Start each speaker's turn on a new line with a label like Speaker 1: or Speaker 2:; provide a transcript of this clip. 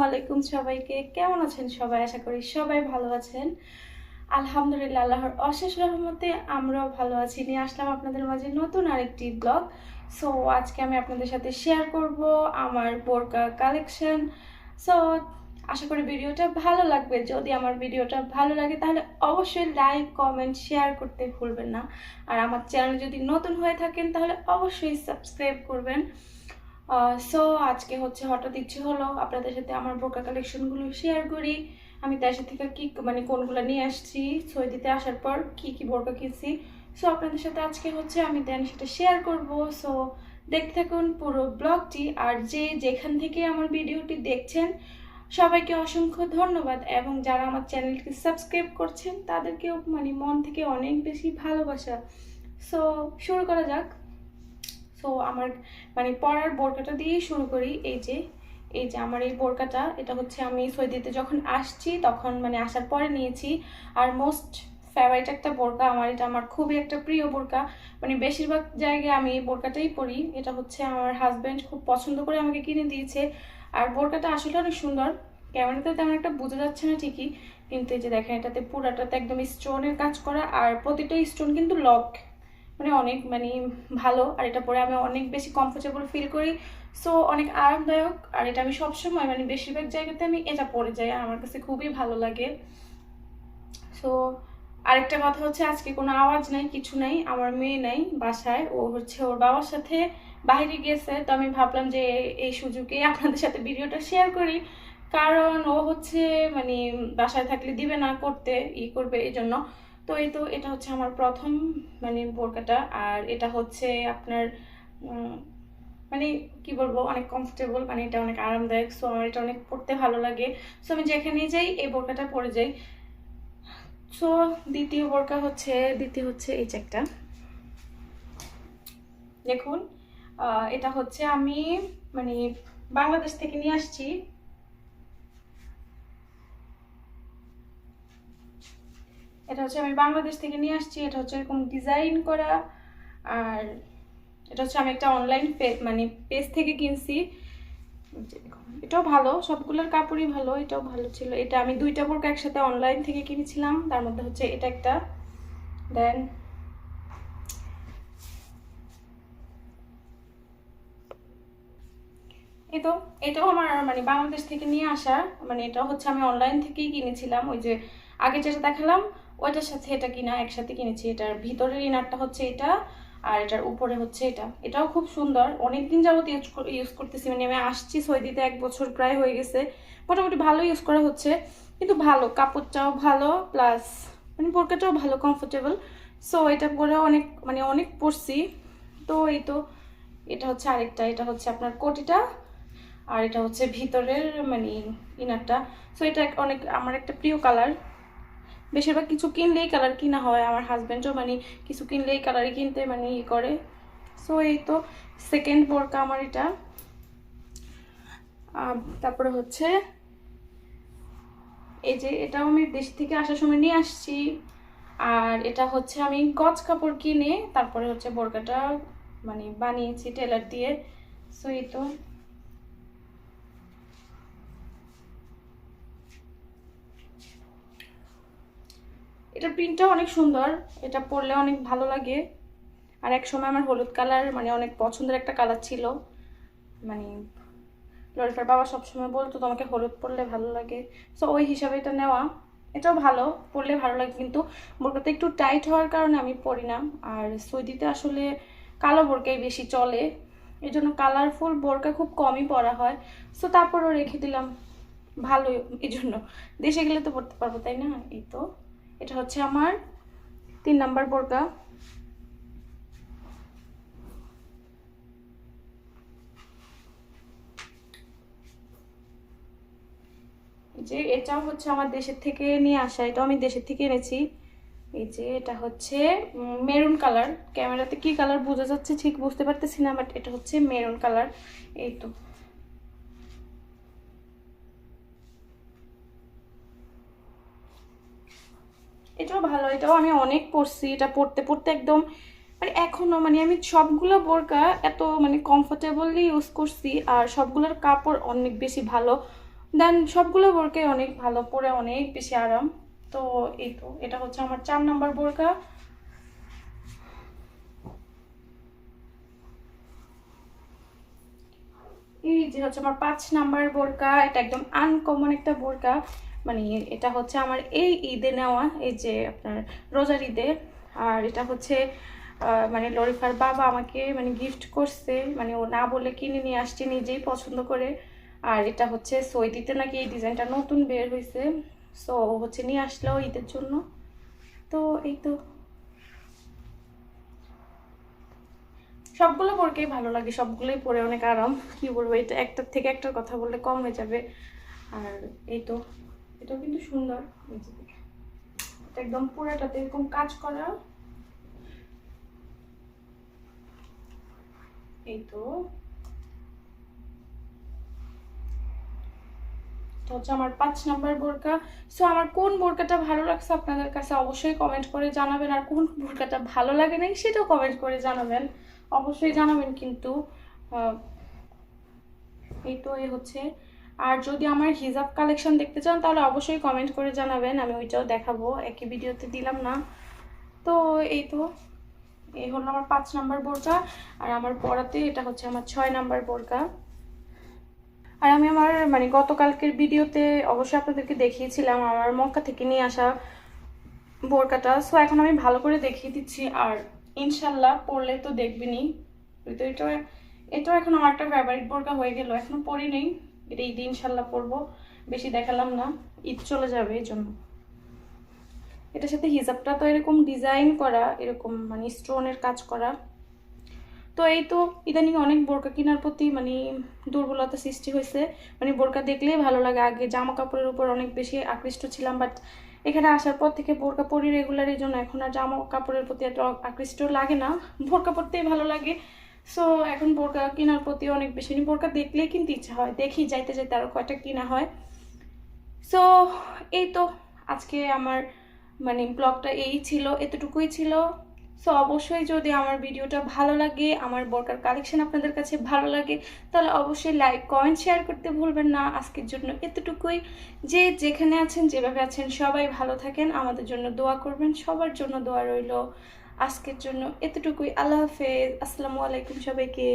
Speaker 1: আলাইকুম সবাইকে। কেমন আছেন সবাই? আশা করি সবাই ভালো আছেন। আলহামদুলিল্লাহ, আল্লাহর অশেষ রহমতে আমরাও ভালো আছি। নিয়ে আসলাম আপনাদের মাঝে নতুন আরেকটি ব্লগ। সো আজকে আমি আপনাদের সাথে শেয়ার করব আমার বোরকা কালেকশন। সো আশা করি ভিডিওটা ভালো লাগবে। যদি আমার ভিডিওটা ভালো লাগে তাহলে অবশ্যই লাইক, কমেন্ট, শেয়ার করতে ভুলবেন না। আর আমার চ্যানেল যদি নতুন হয়ে থাকেন তাহলে অবশ্যই সাবস্ক্রাইব করবেন। সো আজকে হঠাৎ ইচ্ছে হলো আপনাদের সাথে আমার বোরকা কালেকশনগুলো শেয়ার করি। আমি তার সাথে কি কোনগুলো নিয়ে আসছি, সৌদিতে আসার পর কি বোরকা কিনছি। সো আপনাদের সাথে আজকে আমি সেটা শেয়ার করব। সো দেখতে থাকুন পুরো ব্লগটি। আর যেখান থেকে আমার ভিডিওটি দেখছেন সবাইকে অসংখ্য ধন্যবাদ, এবং যারা আমার চ্যানেলকে সাবস্ক্রাইব করছেন তাদেরকেও মন থেকে অনেক বেশি ভালোবাসা। সো শুরু করা যাক। সো আমার পরার বোরকাটা দিয়েই শুরু করি। এই যে আমার এই বোরকাটা, এটা আমি সৌদিতে যখন আসছি তখন আসার পরে নিয়েছি। আর মোস্ট ফেভারিট একটা বোরকা আমার, এটা আমার খুবই একটা প্রিয় বোরকা। বেশিরভাগ জায়গায় আমি এই বোরকাটাই পরি। এটা আমার হাজব্যান্ড খুব পছন্দ করে আমাকে কিনে দিয়েছে। আর বোরকাটা আসলে অনেক সুন্দর। ক্যামেরাতে তেমন একটা বোঝা যাচ্ছে না ঠিকই, কিন্তু এই যে দেখেন এটাতে পুরাটাতে একদম স্টোনের কাজ করা, আর প্রতিটা স্টোন কিন্তু লক, অনেক ভালো। আর এটা পরে আমি অনেক বেশি কমফোর্টেবল ফিল করি। সো অনেক আরামদায়ক। আর এটা আমি সবসময় বেশিরভাগ জায়গাতে আমি এটা পরে যাই, আর আমার কাছে খুবই ভালো লাগে। সো আরেকটা কথা আজকে কোনো আওয়াজ নাই, কিছু নাই, আমার মেয়ে নাই বাসায়, ও ওর বাবার সাথে বাইরে গেছে। তো আমি ভাবলাম যে এই সুযোগে আপনাদের সাথে ভিডিওটা শেয়ার করি, কারণ ও বাসায় থাকলে দিবে না করতে, করবে এই জন্য। তো এটা আমার প্রথম বোরকাটা। আর এটা আপনার কি বলবো, অনেক কমফোর্টেবল, এটা অনেক আরামদায়ক। সো আমার এটা অনেক পরতে ভালো লাগে। সো আমি যেখানে যাই এই বোরকাটা পরে যাই। সো দ্বিতীয় বোরকা এই যে একটা দেখুন, এটা আমি বাংলাদেশ থেকে নিয়ে আসছি। এটা আমি বাংলাদেশ থেকে নিয়ে আসছি। এটা এরকম ডিজাইন করা। আর এটা আমি একটা অনলাইন পেজ থেকে কিনছি। এটাও ভালো, সবগুলোর কাপড়ই ভালো, এটাও ভালো ছিল। এটা আমি দুইটা বোরকা একসাথে অনলাইন থেকে কিনেছিলাম, তার মধ্যে এটা একটা। দেন এটাও আমার বাংলাদেশ থেকে নিয়ে আসা। এটাও আমি অনলাইন থেকেই কিনেছিলাম। ওই যে আগে যেটা দেখালাম ওইটার সাথে এটা কিনা একসাথে কিনেছি। এটার ভিতরের ইনারটা এটা, আর এটার উপরে এটাও খুব সুন্দর। অনেকদিন যাবত ইউজ করতেছি। আমি আসছি সৌদিতে 1 বছর প্রায় হয়ে গেছে। মোটামুটি ভালো ইউজ করা হচ্ছে, কিন্তু ভালো, কাপড়টাও ভালো, প্লাস বোরকাটাও ভালো, কমফোর্টেবল। সো এটা পরে অনেক অনেক পরছি। তো এটা আরেকটা, এটা আপনার কোটিটা, আর এটা ভিতরের ইনারটা। সো এটা অনেক আমার একটা প্রিয় কালার। বেশিরভাগ কিছু কিনলেই কালার কিনা হয়, আমার হাজব্যান্ডও কিছু কিনলেই কালারই কিনতে করে। সো সেকেন্ড বোরকা আমার এটা। তারপরে এই যে এটাও আমি দেশ থেকে আসার সময় নিয়ে আসছি। আর এটা আমি গজ কাপড় কিনে তারপরে বোরকাটা বানিয়েছি টেলার দিয়ে। সো এটা প্রিন্টটা অনেক সুন্দর, এটা পরলে অনেক ভালো লাগে। আর এক সময় আমার হলুদ কালার অনেক পছন্দের একটা কালার ছিল। লরিফার বাবা সবসময় বলতো তোমাকে হলুদ পরলে ভালো লাগে। সো ওই হিসাবে এটা নেওয়া। এটাও ভালো, পরলে ভালো লাগে, কিন্তু বোরকাটা একটু টাইট হওয়ার কারণে আমি পরি না। আর সৌদিতে আসলে কালো বোরকাই বেশি চলে, এই জন্য কালারফুল বোরকা খুব কমই পরা হয়। সো তারপরও রেখে দিলাম, ভালো এই জন্য। দেশে গেলে তো পরতে পারবো, তাই না? এটা আমার 3 নাম্বার বোরকা। যে এটাও আমার দেশের থেকে নিয়ে আসা, এটাও আমি দেশের থেকে এনেছি। এই যে এটা মেরুন কালার। ক্যামেরাতে কি কালার বোঝা যাচ্ছে ঠিক বুঝতে পারতেছি না, বাট এটা মেরুন কালার। এটাও ভালো, এটাও আমি অনেক পরছি। এটা পরতে পরতে একদম এখনো আমি সবগুলো বোরকা এত কমফোর্টেবলি ইউজ করছি। আর সবগুলোর কাপড় অনেক বেশি ভালো, দেন সবগুলো বোরকে অনেক ভালো, পরে অনেক বেশি আরাম। তো এই তো এটা হচ্ছে আমার 4 নাম্বার বোরকা। এই যে হচ্ছে আমার 5 নাম্বার বোরকা। এটা একদম আনকমন একটা বোরকা, মানে এটা হচ্ছে আমার এই ঈদে নেওয়া, এই যে আপনার রোজার ঈদে। আর এটা হচ্ছে মানে লরিফার বাবা আমাকে মানে গিফট করছে, মানে ও না বলে কিনে নিয়ে আসছে নিজেই পছন্দ করে। আর এটা হচ্ছে সৌদিতে নাকি এই ডিজাইনটা নতুন বের হয়েছে, সো হচ্ছে নিয়ে আসলো ঈদের জন্য। তো এই তো সবগুলো বোরকাই ভালো লাগে, সবগুলোই পরে অনেক আরাম। কি বলবো, এটা একটার থেকে একটার কথা বললে কম হয়ে যাবে। আর এই তো এটাও কিন্তু সুন্দর, এটা একদম পুরোটাতে এরকম কাজ করা। এই তো এটা হচ্ছে আমার 5 নাম্বার বোরকা। সো আমার কোন বোরকাটা ভালো লাগছে আপনাদের কাছে অবশ্যই কমেন্ট করে জানাবেন, আর কোন বোরকাটা ভালো লাগে নাই সেটাও কমেন্ট করে জানাবেন, অবশ্যই জানাবেন কিন্তু। এই তো এই হচ্ছে। আর যদি আমার হিজাব কালেকশন দেখতে চান তাহলে অবশ্যই কমেন্ট করে জানাবেন, আমি ওইটাও দেখাবো, একই ভিডিওতে দিলাম না। তো এই তো এই হলো আমার 5 নাম্বার বোরকা। আর আমার পরাতে এটা হচ্ছে আমার 6 নাম্বার বোরকা। আর আমি আমার মানে গতকালকের ভিডিওতে অবশ্যই আপনাদেরকে দেখিয়েছিলাম আমার মক্কা থেকে নিয়ে আসা বোরকাটা। সো এখন আমি ভালো করে দেখিয়ে দিচ্ছি, আর ইনশাল্লাহ পরলে তো দেখবেনি। তো এটাও এখন আমার একটা ফেভারিট বোরকা হয়ে গেল, এখনো পরি নেই, এটা ঈদ ইনশাল্লাহ পরবো। বেশি দেখালাম না, ঈদ চলে যাবে এই জন্য। এটার সাথে হিজাবটা তো এরকম ডিজাইন করা, এরকম মানে স্টোনের কাজ করা। তো এই তো ইদানিং অনেক বোরকা কেনার প্রতি মানে দুর্বলতা সৃষ্টি হয়েছে, মানে বোরকা দেখলেই ভালো লাগে। আগে জামা কাপড়ের উপর অনেক বেশি আকৃষ্ট ছিলাম, বাট এখানে আসার পর থেকে বোরকা পরি রেগুলার, এই জন্য এখন আর জামা কাপড়ের প্রতি এত আকৃষ্ট লাগে না, বোরকা পরতেই ভালো লাগে। সো এখন বোরকা কেনার প্রতি অনেক বেশি, বোরকা দেখলেই কিনতে ইচ্ছা হয়, দেখি যাইতে যাইতে আরও কয়টা কিনা হয়। সো এই তো আজকে আমার মানে ব্লগটা এই ছিল, এতটুকুই ছিল। সো অবশ্যই যদি আমার ভিডিওটা ভালো লাগে, আমার বোরকার কালেকশন আপনাদের কাছে ভালো লাগে, তাহলে অবশ্যই লাইক কমেন্ট শেয়ার করতে ভুলবেন না। আজকের জন্য এতটুকুই। যে যেখানে আছেন যেভাবে আছেন সবাই ভালো থাকেন, আমাদের জন্য দোয়া করবেন, সবার জন্য দোয়া রইল। আজকের জন্য এতটুকুই। আল্লাহ হাফেজ, আসসালামু আলাইকুম সবাইকে।